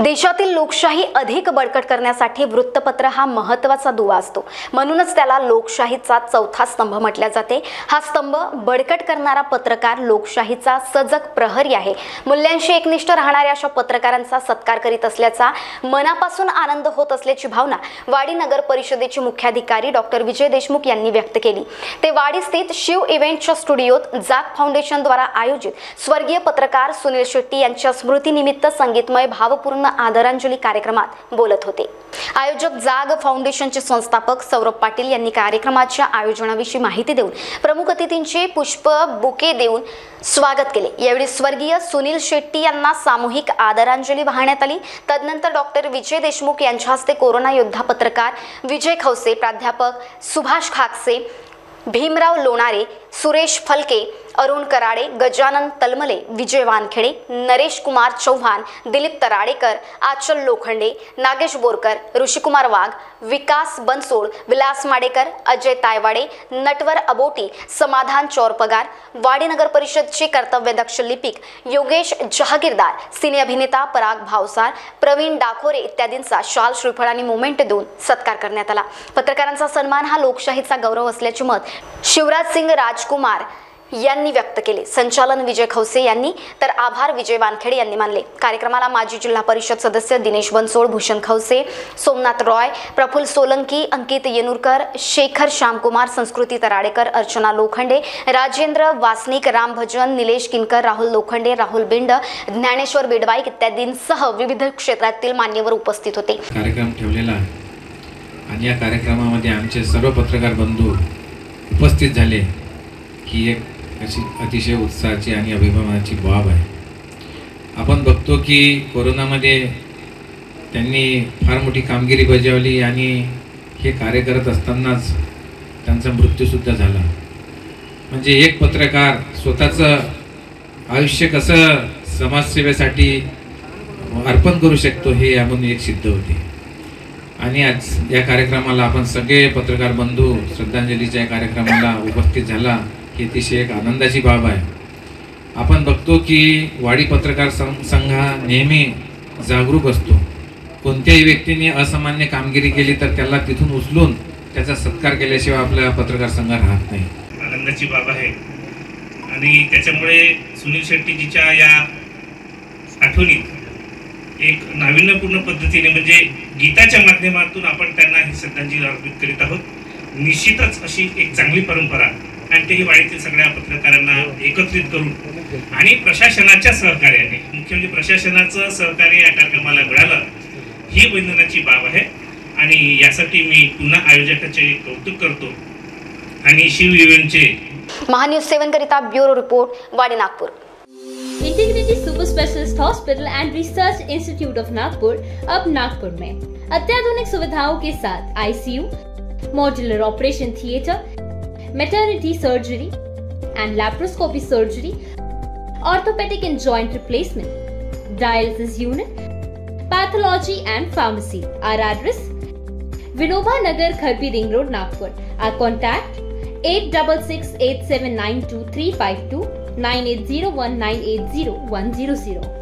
देशातील लोकशाही अधिक बळकट करण्यासाठी वृत्तपत्र हा महत्त्वाचा दुवा असतो. म्हणूनच त्याला लोकशाहीचा चौथा स्तंभ म्हटले जाते. हा स्तंभ बळकट करणारा पत्रकार लोकशाहीचा सजग प्रहरी आहे. मूल्यांशी एकनिष्ठ राहणाऱ्या अशा पत्रकारांचा सत्कार करीत असल्याचा मनापासून आनंद होत असल्याची भावना वाडी नगर परिषदेचे मुख्याधिकारी डॉक्टर विजय देशमुख यांनी व्यक्त केली. ते वाडी स्थित शिव इव्हेंटच्या स्टुडिओत जाग फाउंडेशन द्वारा आयोजित स्वर्गीय पत्रकार सुनील शेट्टी यांच्या स्मृतीनिमित्त संगीतमय भावपूर्ण आदरांजली कार्यक्रमात बोलत होते. आयोजक जाग फाउंडेशनचे संस्थापक सौरभ पाटील यांनी कार्यक्रमाच्या आयोजनाविषयी माहिती देऊन प्रमुख अतिथींचे पुष्प बुके देऊन स्वागत केले. यावेळी स्वर्गीय सुनील शेट्टी यांना सामूहिक आदरांजली वाहण्यात आली. तदनंतर डॉक्टर विजय देशमुख यांच्या हस्ते कोरोना योद्धा पत्रकार विजय खवसे, प्राध्यापक सुभाष खाकसे, भीमराव लोणारे, सुरेश फलके, अरुण कराडे, गजानन तलमले, विजय वानखेडे, नरेश कुमार चौहान, दिलीप तराडेकर, आचल लोखंडे, नागेश बोरकर, ऋषिकुमार वाघ, विकास बनसोड, विलास माडेकर, अजय तायवाडे, नटवर अबोटी, समाधान चौरपगार, वाडी नगर परिषदचे कर्तव्यदक्ष लिपिक योगेश जहागीरदार, सिने अभिनेता पराग भावसार, प्रवीण डाकोरे इत्यादींचा शाल, श्रीफळ आणि मोमेंट देऊन सत्कार करण्यात आला. पत्रकारांचा सन्मान हा लोकशाहीचा गौरव असल्याचे मत शिवराज सिंग राजकुमार यांनी व्यक्त केले. संचालन विजय खवसे यांनी तर आभार विजय वानखेडे यांनी मानले. कार्यक्रमाला माजी जिल्हा परिषद सदस्य दिनेश बनसोड, भूषण खवसे, सोमनाथ रॉय, प्रफुल्ल सोलंकी, अंकित येनुरकर, शेखर श्यामकुमार, संस्कृती तराडेकर, अर्चना लोखंडे, राजेंद्र वासनिक, राम भजन, निलेश किनकर, राहुल लोखंडे, राहुल बिंड, ज्ञानेश्वर बिडवाईक इत्यादींसह विविध क्षेत्रातील मान्यवर उपस्थित होते. कार्यक्रम ठेवलेला आणि या कार्यक्रमामध्ये आमचे सर्व पत्रकार बंधू उपस्थित झाले ही एक अशी अतिशय उत्साहाची आणि अभिमानाची बाब आहे. आपण बघतो की कोरोनामध्ये त्यांनी फार मोठी कामगिरी बजावली आणि हे कार्य करत असतानाच त्यांचा मृत्यूसुद्धा झाला. म्हणजे एक पत्रकार स्वतःचं आयुष्य कसं समाजसेवेसाठी अर्पण करू शकतो हे यामधून एक सिद्ध होते. आणि आज या कार्यक्रमाला आपण सगळे पत्रकार बंधू श्रद्धांजलीच्या कार्यक्रमाला उपस्थित झाला ही अतिशय एक आनंदाची बाब आहे. आपण बघतो की वाडी पत्रकार संघ नेहमी जागरूक असतो. कोणत्याही व्यक्तीने असामान्य कामगिरी केली तर त्याला तिथून उचलून त्याचा सत्कार केल्याशिवाय आपला पत्रकार संघ राहत नाही. आनंदाची बाब आहे आणि त्याच्यामुळे सुनील शेट्टीजीच्या या आठवणीत एक नाविन्यपूर्ण पद्धतीने म्हणजे गीताच्या माध्यमातून आपण त्यांना ही श्रद्धांजली अर्पित करीत आहोत. निश्चितच अशी एक चांगली परंपरा आणि तेही वाडीतील सगळ्या पत्रकारांना एकत्रित करून आणि प्रशासनाच्या सहकार्याने, मुख्य म्हणजे प्रशासनाचं सहकार्य या कार्यक्रमाला मिळालं ही वंदनाची बाब आहे. आणि यासाठी मी पुन्हा आयोजकाचे कौतुक करतो आणि शिव इव्हेंटचे महान्यूज 7 करिता ब्युरो रिपोर्ट, वाडी, Nagpur. Integrity super specialist hospital end research institute of Nagpur अब नागपुर में अत्याधुनिक सुविधाओं के साथ ICU, modular operation theatre, maternity surgery end laparoscopy surgery, orthopaedic end joint replacement, dialysis unit, pathology end pharmacy. Our address: Vinoba Nagar, Kharbi ring road, Nagpur. Our contact: 8668792352, 9801980100.